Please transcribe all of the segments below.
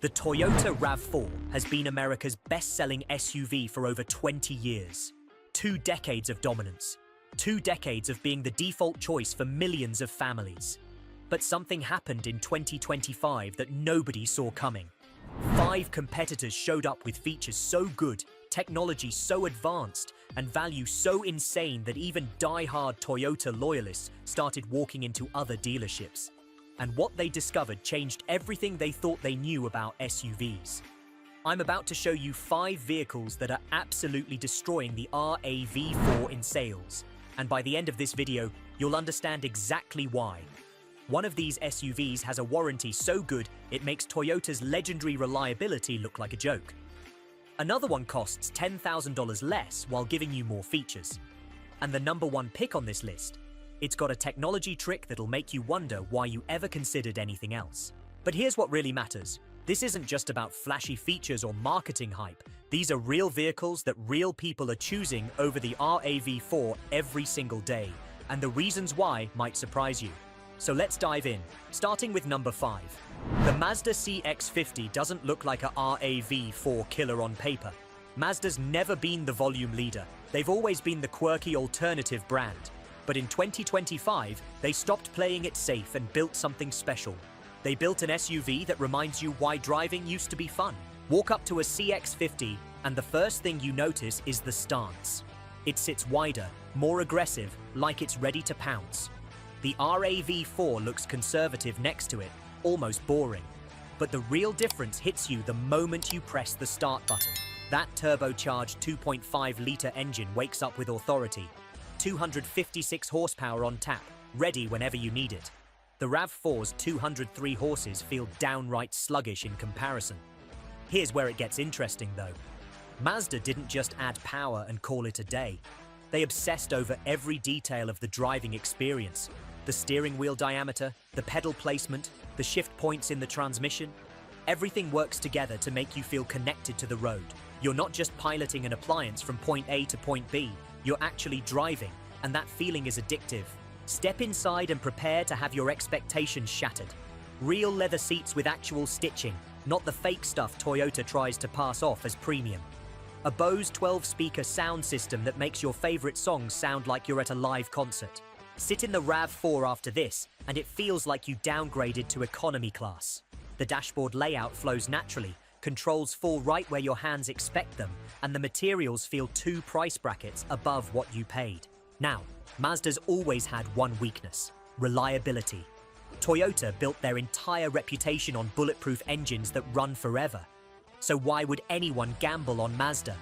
The Toyota RAV4 has been America's best-selling SUV for over 20 years. 2 decades of dominance. 2 decades of being the default choice for millions of families. But something happened in 2025 that nobody saw coming. 5 competitors showed up with features so good, technology so advanced, and value so insane that even die-hard Toyota loyalists started walking into other dealerships. And what they discovered changed everything they thought they knew about SUVs. I'm about to show you 5 vehicles that are absolutely destroying the RAV4 in sales. And by the end of this video, you'll understand exactly why. One of these SUVs has a warranty so good it makes Toyota's legendary reliability look like a joke. Another one costs $10,000 less while giving you more features. And the number 1 pick on this list, it's got a technology trick that'll make you wonder why you ever considered anything else. But here's what really matters. This isn't just about flashy features or marketing hype. These are real vehicles that real people are choosing over the RAV4 every single day. And the reasons why might surprise you. So let's dive in, starting with number 5. The Mazda CX-50 doesn't look like a RAV4 killer on paper. Mazda's never been the volume leader. They've always been the quirky alternative brand. But in 2025, they stopped playing it safe and built something special. They built an SUV that reminds you why driving used to be fun. Walk up to a CX-50 and the first thing you notice is the stance. It sits wider, more aggressive, like it's ready to pounce. The RAV4 looks conservative next to it, almost boring. But the real difference hits you the moment you press the start button. That turbocharged 2.5-litre engine wakes up with authority. 256 horsepower on tap, ready whenever you need it. The RAV4's 203 horses feel downright sluggish in comparison. Here's where it gets interesting though. Mazda didn't just add power and call it a day. They obsessed over every detail of the driving experience. The steering wheel diameter, the pedal placement, the shift points in the transmission. Everything works together to make you feel connected to the road. You're not just piloting an appliance from point A to point B, you're actually driving, and that feeling is addictive. Step inside and prepare to have your expectations shattered. Real leather seats with actual stitching, not the fake stuff Toyota tries to pass off as premium. A Bose 12-speaker sound system that makes your favorite songs sound like you're at a live concert. Sit in the RAV4 after this, and it feels like you downgraded to economy class. The dashboard layout flows naturally, controls fall right where your hands expect them, and the materials feel 2 price brackets above what you paid. Now, Mazda's always had one weakness: reliability. Toyota built their entire reputation on bulletproof engines that run forever. So why would anyone gamble on Mazda?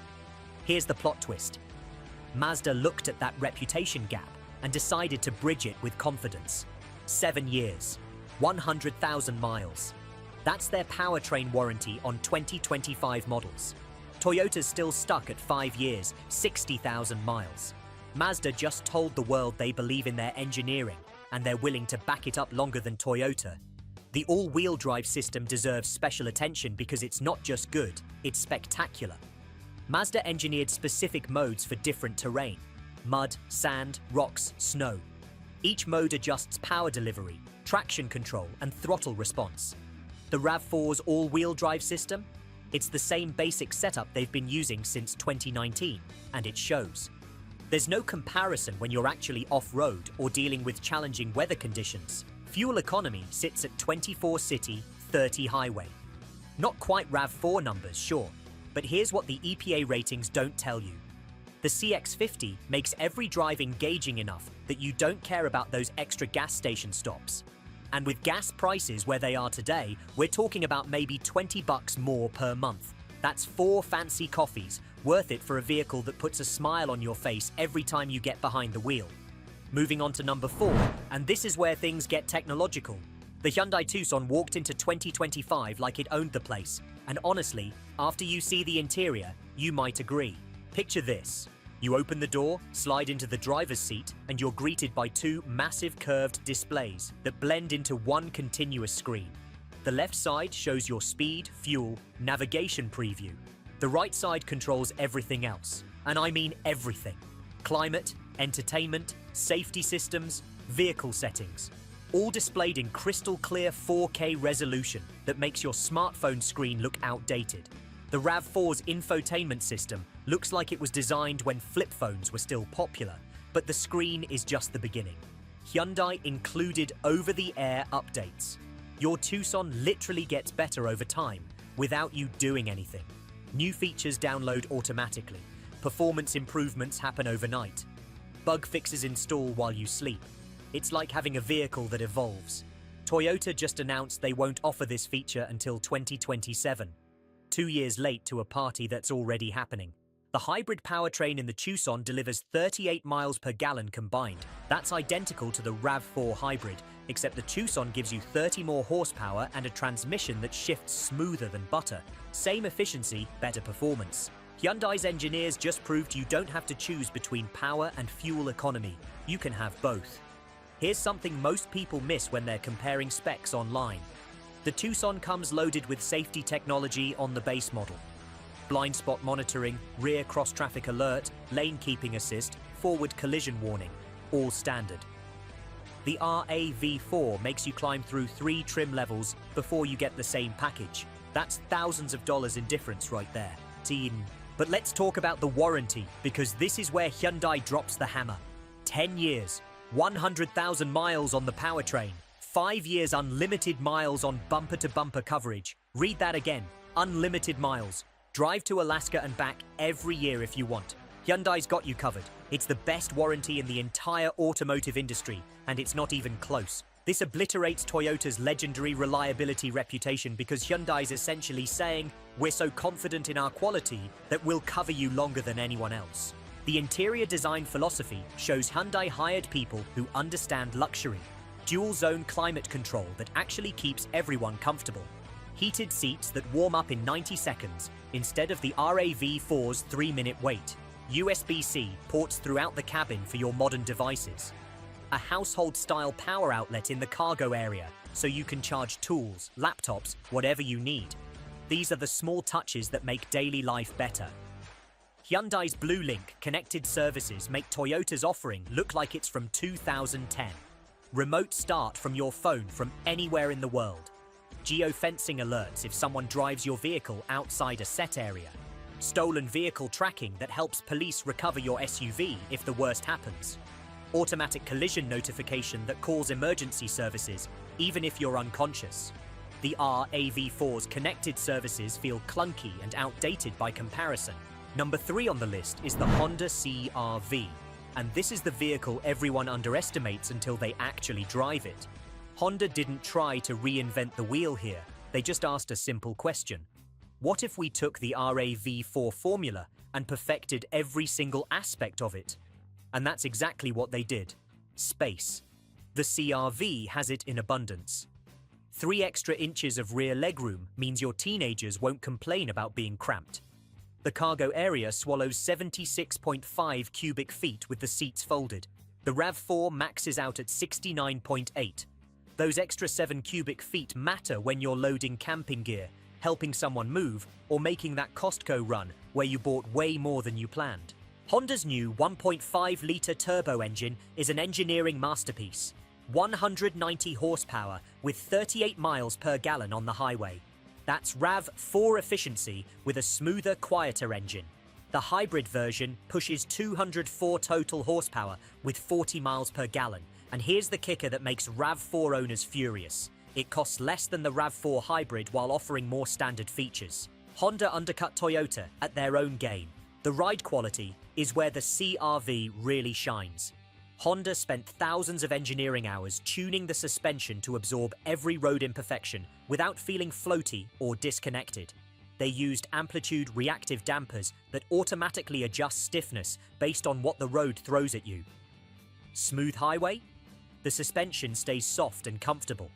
Here's the plot twist. Mazda looked at that reputation gap and decided to bridge it with confidence. 7 years, 100,000 miles. That's their powertrain warranty on 2025 models. Toyota's still stuck at 5 years, 60,000 miles. Mazda just told the world they believe in their engineering, and they're willing to back it up longer than Toyota. The all-wheel drive system deserves special attention because it's not just good, it's spectacular. Mazda engineered specific modes for different terrain: mud, sand, rocks, snow. Each mode adjusts power delivery, traction control, and throttle response. The RAV4's all-wheel drive system? It's the same basic setup they've been using since 2019, and it shows. There's no comparison when you're actually off-road or dealing with challenging weather conditions. Fuel economy sits at 24 city, 30 highway. Not quite RAV4 numbers, sure, but here's what the EPA ratings don't tell you. The CX-50 makes every drive engaging enough that you don't care about those extra gas station stops. And with gas prices where they are today, we're talking about maybe $20 more per month. That's 4 fancy coffees, worth it for a vehicle that puts a smile on your face every time you get behind the wheel. Moving on to number 4, and this is where things get technological. The Hyundai Tucson walked into 2025 like it owned the place, and honestly, after you see the interior, you might agree. Picture this. You open the door, slide into the driver's seat, and you're greeted by 2 massive curved displays that blend into one continuous screen. The left side shows your speed, fuel, navigation preview. The right side controls everything else, and I mean everything. Climate, entertainment, safety systems, vehicle settings. all displayed in crystal clear 4K resolution that makes your smartphone screen look outdated. The RAV4's infotainment system looks like it was designed when flip phones were still popular, but the screen is just the beginning. Hyundai included over-the-air updates. Your Tucson literally gets better over time without you doing anything. New features download automatically. Performance improvements happen overnight. Bug fixes install while you sleep. It's like having a vehicle that evolves. Toyota just announced they won't offer this feature until 2027. 2 years late to a party that's already happening. The hybrid powertrain in the Tucson delivers 38 miles per gallon combined. That's identical to the RAV4 hybrid, except the Tucson gives you 30 more horsepower and a transmission that shifts smoother than butter. Same efficiency, better performance. Hyundai's engineers just proved you don't have to choose between power and fuel economy. You can have both. Here's something most people miss when they're comparing specs online. The Tucson comes loaded with safety technology on the base model. Blind spot monitoring, rear cross-traffic alert, lane keeping assist, forward collision warning, all standard. The RAV4 makes you climb through 3 trim levels before you get the same package. That's thousands of dollars in difference right there. But let's talk about the warranty, because this is where Hyundai drops the hammer. 10 years, 100,000 miles on the powertrain, 5 years unlimited miles on bumper-to-bumper coverage. Read that again, unlimited miles. Drive to Alaska and back every year if you want. Hyundai's got you covered. It's the best warranty in the entire automotive industry, and it's not even close. This obliterates Toyota's legendary reliability reputation because Hyundai's essentially saying, we're so confident in our quality that we'll cover you longer than anyone else. The interior design philosophy shows Hyundai hired people who understand luxury. Dual-zone climate control that actually keeps everyone comfortable. Heated seats that warm up in 90 seconds instead of the RAV4's 3-minute wait. USB-C ports throughout the cabin for your modern devices. A household-style power outlet in the cargo area so you can charge tools, laptops, whatever you need. These are the small touches that make daily life better. Hyundai's Blue Link connected services make Toyota's offering look like it's from 2010. Remote start from your phone from anywhere in the world. Geofencing alerts if someone drives your vehicle outside a set area. Stolen vehicle tracking that helps police recover your SUV if the worst happens. Automatic collision notification that calls emergency services even if you're unconscious. The RAV4's connected services feel clunky and outdated by comparison. Number 3 on the list is the Honda CR-V, and this is the vehicle everyone underestimates until they actually drive it. Honda didn't try to reinvent the wheel here, they just asked a simple question. What if we took the RAV4 formula and perfected every single aspect of it? And that's exactly what they did. Space. The CR-V has it in abundance. 3 extra inches of rear legroom means your teenagers won't complain about being cramped. The cargo area swallows 76.5 cubic feet with the seats folded. The RAV4 maxes out at 69.8. Those extra 7 cubic feet matter when you're loading camping gear, helping someone move, or making that Costco run where you bought way more than you planned. Honda's new 1.5-litre turbo engine is an engineering masterpiece. 190 horsepower with 38 miles per gallon on the highway. That's RAV4 efficiency with a smoother, quieter engine. The hybrid version pushes 204 total horsepower with 40 miles per gallon. And here's the kicker that makes RAV4 owners furious. It costs less than the RAV4 hybrid while offering more standard features. Honda undercut Toyota at their own game. The ride quality is where the CR-V really shines. Honda spent thousands of engineering hours tuning the suspension to absorb every road imperfection without feeling floaty or disconnected. They used amplitude reactive dampers that automatically adjust stiffness based on what the road throws at you. Smooth highway? The suspension stays soft and comfortable.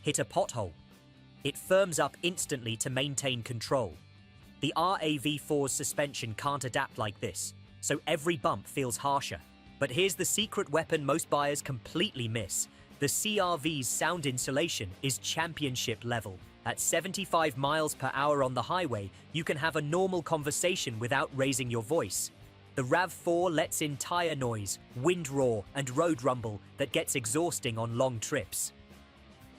Hit a pothole? It firms up instantly to maintain control. The RAV4's suspension can't adapt like this, so every bump feels harsher. But here's the secret weapon most buyers completely miss. The CR-V's sound insulation is championship level. At 75 miles per hour on the highway, you can have a normal conversation without raising your voice. The RAV4 lets in tire noise, wind roar, and road rumble that gets exhausting on long trips.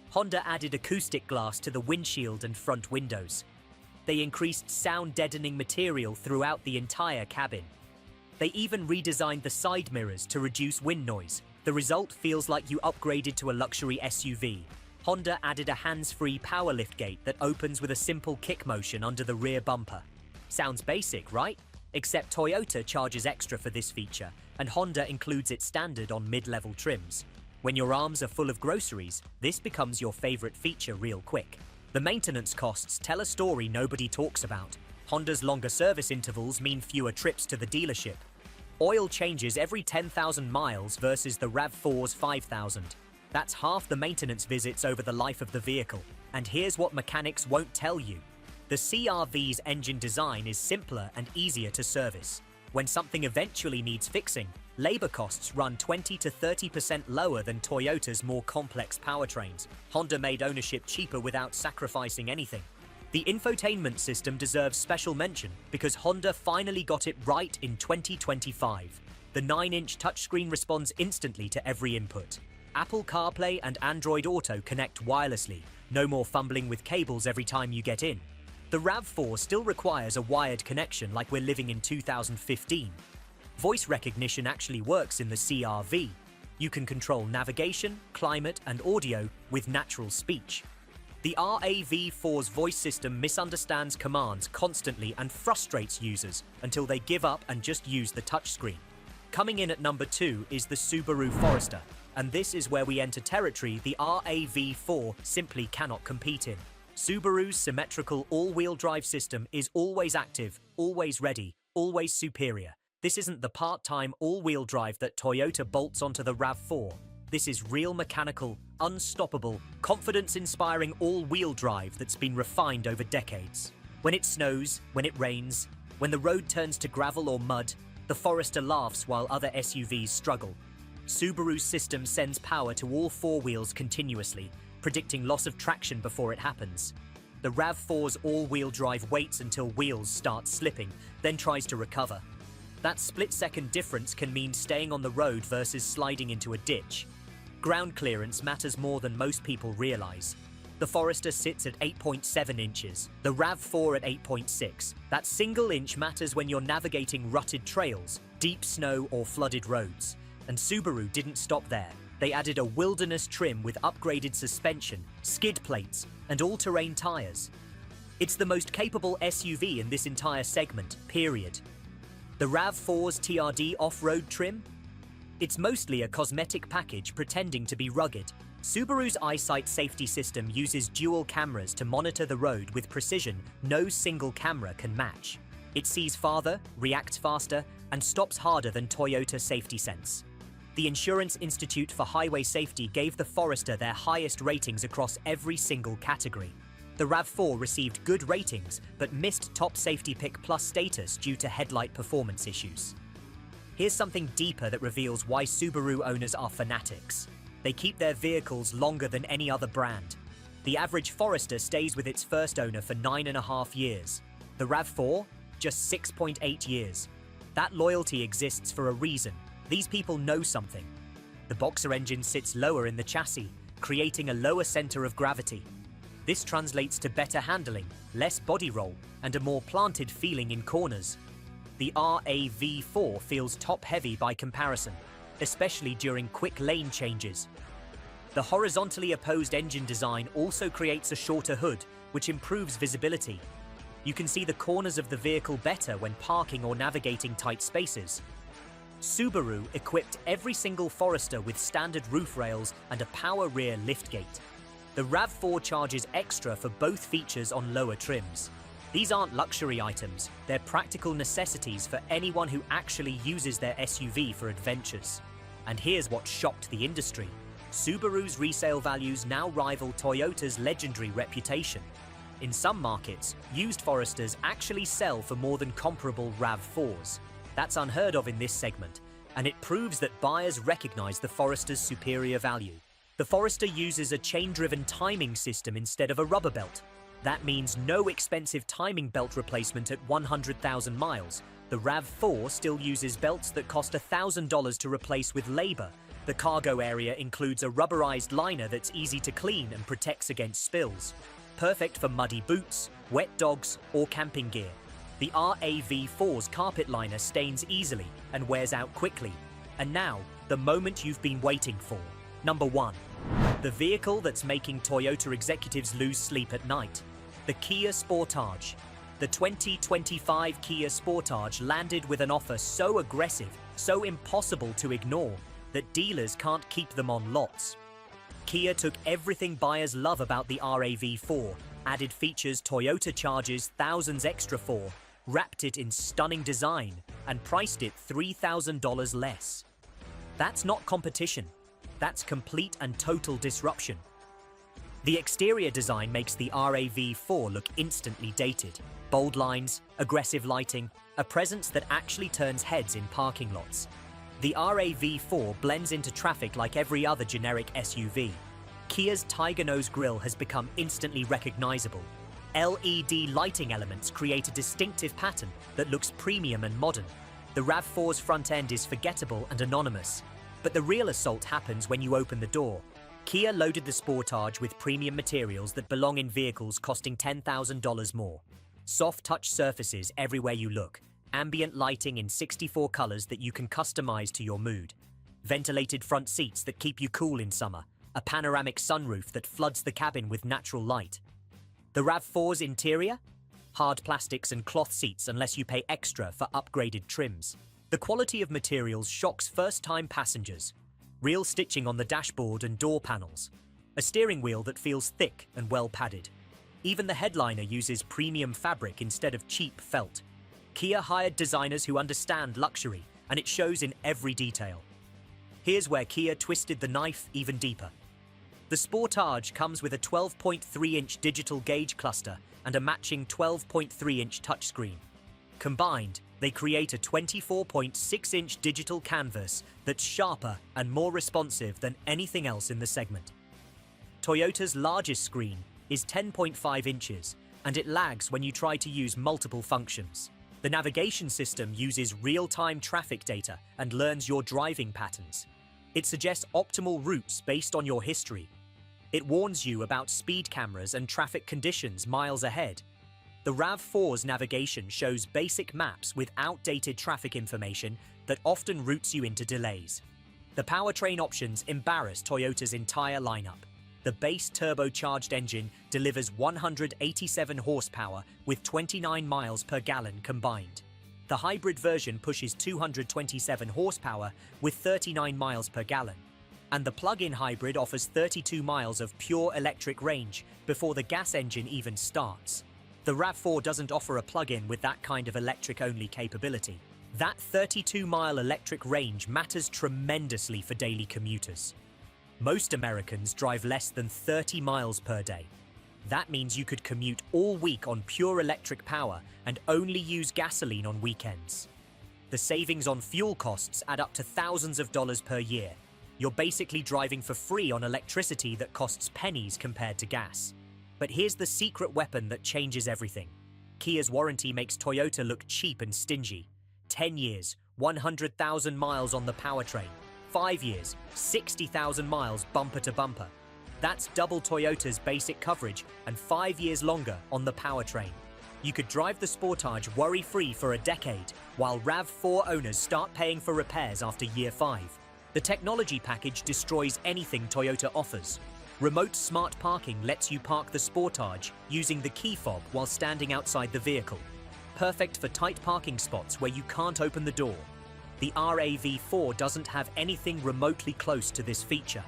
Honda added acoustic glass to the windshield and front windows. They increased sound-deadening material throughout the entire cabin. They even redesigned the side mirrors to reduce wind noise. The result feels like you upgraded to a luxury SUV. Honda added a hands-free power liftgate that opens with a simple kick motion under the rear bumper. Sounds basic, right? Except Toyota charges extra for this feature, and Honda includes it standard on mid-level trims. When your arms are full of groceries, this becomes your favorite feature real quick. The maintenance costs tell a story nobody talks about. Honda's longer service intervals mean fewer trips to the dealership. Oil changes every 10,000 miles versus the RAV4's 5,000. That's half the maintenance visits over the life of the vehicle. And here's what mechanics won't tell you. The CR-V's engine design is simpler and easier to service. When something eventually needs fixing, labor costs run 20 to 30% lower than Toyota's more complex powertrains. Honda made ownership cheaper without sacrificing anything. The infotainment system deserves special mention because Honda finally got it right in 2025. The 9-inch touchscreen responds instantly to every input. Apple CarPlay and Android Auto connect wirelessly. No more fumbling with cables every time you get in. The RAV4 still requires a wired connection like we're living in 2015. Voice recognition actually works in the CR-V. You can control navigation, climate, and audio with natural speech. The RAV4's voice system misunderstands commands constantly and frustrates users until they give up and just use the touchscreen. Coming in at number 2 is the Subaru Forester, and this is where we enter territory the RAV4 simply cannot compete in. Subaru's symmetrical all-wheel drive system is always active, always ready, always superior. This isn't the part-time all-wheel drive that Toyota bolts onto the RAV4. This is real mechanical, unstoppable, confidence-inspiring all-wheel drive that's been refined over decades. When it snows, when it rains, when the road turns to gravel or mud, the Forester laughs while other SUVs struggle. Subaru's system sends power to all 4 wheels continuously, predicting loss of traction before it happens. The RAV4's all-wheel drive waits until wheels start slipping, then tries to recover. That split-second difference can mean staying on the road versus sliding into a ditch. Ground clearance matters more than most people realize. The Forester sits at 8.7 inches, the RAV4 at 8.6. That single inch matters when you're navigating rutted trails, deep snow or flooded roads. And Subaru didn't stop there. They added a wilderness trim with upgraded suspension, skid plates, and all-terrain tires. It's the most capable SUV in this entire segment, period. The RAV4's TRD off-road trim? It's mostly a cosmetic package pretending to be rugged. Subaru's EyeSight safety system uses dual cameras to monitor the road with precision no single camera can match. It sees farther, reacts faster, and stops harder than Toyota Safety Sense. The Insurance Institute for Highway Safety gave the Forester their highest ratings across every single category. The RAV4 received good ratings, but missed Top Safety Pick Plus status due to headlight performance issues. Here's something deeper that reveals why Subaru owners are fanatics. They keep their vehicles longer than any other brand. The average Forester stays with its first owner for 9.5 years. The RAV4? Just 6.8 years. That loyalty exists for a reason. These people know something. The Boxer engine sits lower in the chassis, creating a lower center of gravity. This translates to better handling, less body roll, and a more planted feeling in corners. The RAV4 feels top-heavy by comparison, especially during quick lane changes. The horizontally opposed engine design also creates a shorter hood, which improves visibility. You can see the corners of the vehicle better when parking or navigating tight spaces. Subaru equipped every single Forester with standard roof rails and a power rear liftgate. The RAV4 charges extra for both features on lower trims. These aren't luxury items, they're practical necessities for anyone who actually uses their SUV for adventures. And here's what shocked the industry. Subaru's resale values now rival Toyota's legendary reputation. In some markets, used Foresters actually sell for more than comparable RAV4s. That's unheard of in this segment, and it proves that buyers recognize the Forester's superior value. The Forester uses a chain-driven timing system instead of a rubber belt. That means no expensive timing belt replacement at 100,000 miles. The RAV4 still uses belts that cost $1,000 to replace with labor. The cargo area includes a rubberized liner that's easy to clean and protects against spills. Perfect for muddy boots, wet dogs, or camping gear. The RAV4's carpet liner stains easily and wears out quickly. And now, the moment you've been waiting for. Number 1. The vehicle that's making Toyota executives lose sleep at night. The Kia Sportage. The 2025 Kia Sportage landed with an offer so aggressive, so impossible to ignore, that dealers can't keep them on lots. Kia took everything buyers love about the RAV4, added features Toyota charges thousands extra for, wrapped it in stunning design, and priced it $3,000 less. That's not competition. That's complete and total disruption. The exterior design makes the RAV4 look instantly dated. Bold lines, aggressive lighting, a presence that actually turns heads in parking lots. The RAV4 blends into traffic like every other generic SUV. Kia's Tiger Nose grille has become instantly recognizable. LED lighting elements create a distinctive pattern that looks premium and modern. The RAV4's front end is forgettable and anonymous. But the real assault happens when you open the door. Kia loaded the Sportage with premium materials that belong in vehicles costing $10,000 more. Soft touch surfaces everywhere you look. Ambient lighting in 64 colors that you can customize to your mood. Ventilated front seats that keep you cool in summer. A panoramic sunroof that floods the cabin with natural light. The RAV4's interior? Hard plastics and cloth seats unless you pay extra for upgraded trims. The quality of materials shocks first-time passengers. Real stitching on the dashboard and door panels. A steering wheel that feels thick and well padded. Even the headliner uses premium fabric instead of cheap felt. Kia hired designers who understand luxury, and it shows in every detail. Here's where Kia twisted the knife even deeper. The Sportage comes with a 12.3-inch digital gauge cluster and a matching 12.3-inch touchscreen. Combined, they create a 24.6-inch digital canvas that's sharper and more responsive than anything else in the segment. Toyota's largest screen is 10.5 inches, and it lags when you try to use multiple functions. The navigation system uses real-time traffic data and learns your driving patterns. It suggests optimal routes based on your history. It warns you about speed cameras and traffic conditions miles ahead. The RAV4's navigation shows basic maps with outdated traffic information that often routes you into delays. The powertrain options embarrass Toyota's entire lineup. The base turbocharged engine delivers 187 horsepower with 29 miles per gallon combined. The hybrid version pushes 227 horsepower with 39 miles per gallon. And the plug-in hybrid offers 32 miles of pure electric range before the gas engine even starts. The RAV4 doesn't offer a plug-in with that kind of electric-only capability. That 32-mile electric range matters tremendously for daily commuters. Most Americans drive less than 30 miles per day. That means you could commute all week on pure electric power and only use gasoline on weekends. The savings on fuel costs add up to thousands of dollars per year. You're basically driving for free on electricity that costs pennies compared to gas. But here's the secret weapon that changes everything. Kia's warranty makes Toyota look cheap and stingy. 10 years, 100,000 miles on the powertrain. 5 years, 60,000 miles bumper to bumper. That's double Toyota's basic coverage and 5 years longer on the powertrain. You could drive the Sportage worry-free for a decade, while RAV4 owners start paying for repairs after year 5. The technology package destroys anything Toyota offers. Remote smart parking lets you park the Sportage using the key fob while standing outside the vehicle. Perfect for tight parking spots where you can't open the door. The RAV4 doesn't have anything remotely close to this feature.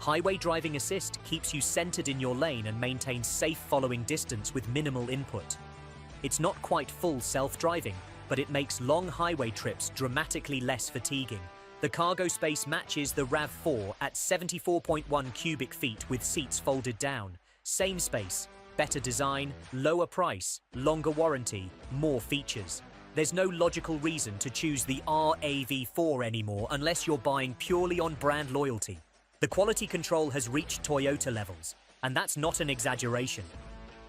Highway driving assist keeps you centered in your lane and maintains safe following distance with minimal input. It's not quite full self-driving, but it makes long highway trips dramatically less fatiguing. The cargo space matches the RAV4 at 74.1 cubic feet with seats folded down. Same space, better design, lower price, longer warranty, more features. There's no logical reason to choose the RAV4 anymore unless you're buying purely on brand loyalty. The quality control has reached Toyota levels, and that's not an exaggeration.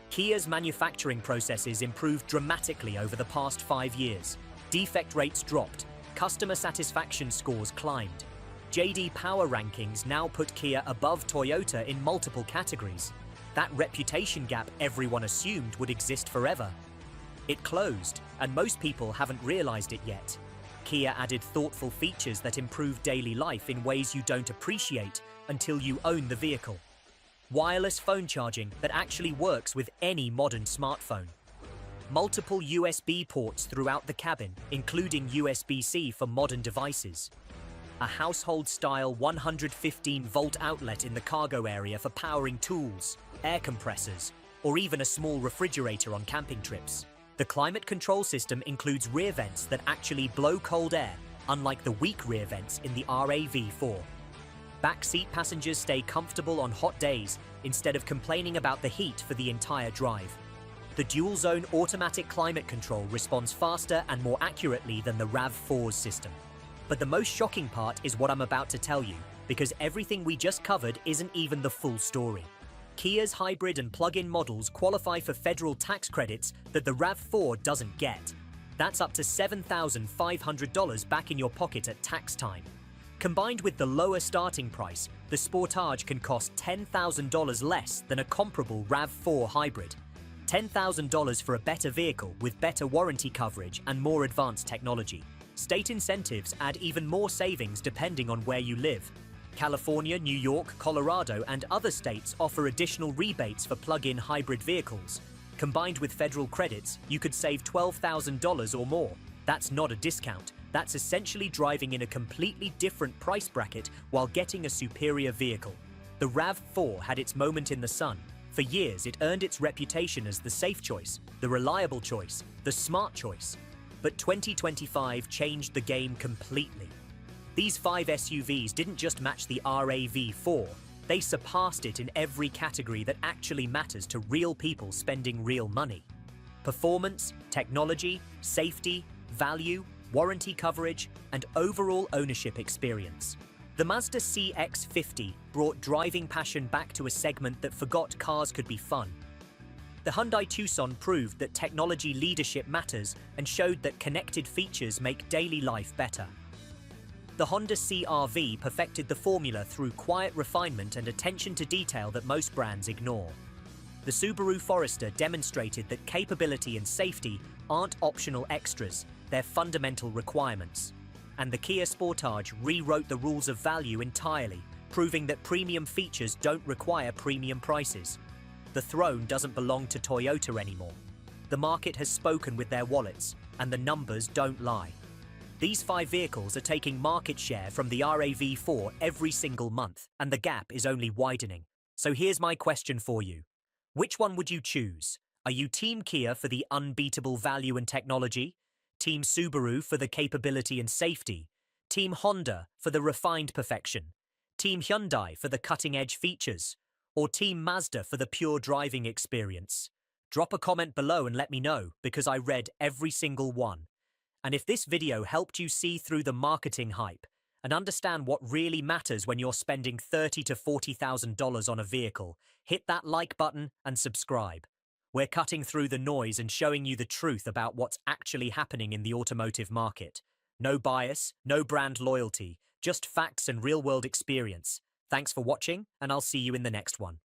Kia's manufacturing processes improved dramatically over the past 5 years. Defect rates dropped, customer satisfaction scores climbed. JD Power rankings now put Kia above Toyota in multiple categories. That reputation gap everyone assumed would exist forever. It closed, and most people haven't realized it yet. Kia added thoughtful features that improve daily life in ways you don't appreciate until you own the vehicle. Wireless phone charging that actually works with any modern smartphone. Multiple USB ports throughout the cabin, including USB-C for modern devices. A household-style 115-volt outlet in the cargo area for powering tools, air compressors, or even a small refrigerator on camping trips. The climate control system includes rear vents that actually blow cold air, unlike the weak rear vents in the RAV4. Backseat passengers stay comfortable on hot days instead of complaining about the heat for the entire drive. The dual-zone automatic climate control responds faster and more accurately than the RAV4's system. But the most shocking part is what I'm about to tell you, because everything we just covered isn't even the full story. Kia's hybrid and plug-in models qualify for federal tax credits that the RAV4 doesn't get. That's up to $7,500 back in your pocket at tax time. Combined with the lower starting price, the Sportage can cost $10,000 less than a comparable RAV4 hybrid. $10,000 for a better vehicle with better warranty coverage and more advanced technology. State incentives add even more savings depending on where you live. California, New York, Colorado, and other states offer additional rebates for plug-in hybrid vehicles. Combined with federal credits, you could save $12,000 or more. That's not a discount. That's essentially driving in a completely different price bracket while getting a superior vehicle. The RAV4 had its moment in the sun. For years, it earned its reputation as the safe choice, the reliable choice, the smart choice. But 2025 changed the game completely. These 5 SUVs didn't just match the RAV4, they surpassed it in every category that actually matters to real people spending real money. Performance, technology, safety, value, warranty coverage, and overall ownership experience. The Mazda CX-50 brought driving passion back to a segment that forgot cars could be fun. The Hyundai Tucson proved that technology leadership matters and showed that connected features make daily life better. The Honda CR-V perfected the formula through quiet refinement and attention to detail that most brands ignore. The Subaru Forester demonstrated that capability and safety aren't optional extras, they're fundamental requirements. And the Kia Sportage rewrote the rules of value entirely, proving that premium features don't require premium prices. The throne doesn't belong to Toyota anymore. The market has spoken with their wallets, and the numbers don't lie. These 5 vehicles are taking market share from the RAV4 every single month, and the gap is only widening. So here's my question for you. Which one would you choose? Are you Team Kia for the unbeatable value and technology? Team Subaru for the capability and safety? Team Honda for the refined perfection? Team Hyundai for the cutting-edge features? Or Team Mazda for the pure driving experience? Drop a comment below and let me know, because I read every single one. And if this video helped you see through the marketing hype and understand what really matters when you're spending $30,000 to $40,000 on a vehicle, hit that like button and subscribe. We're cutting through the noise and showing you the truth about what's actually happening in the automotive market. No bias, no brand loyalty, just facts and real-world experience. Thanks for watching, and I'll see you in the next one.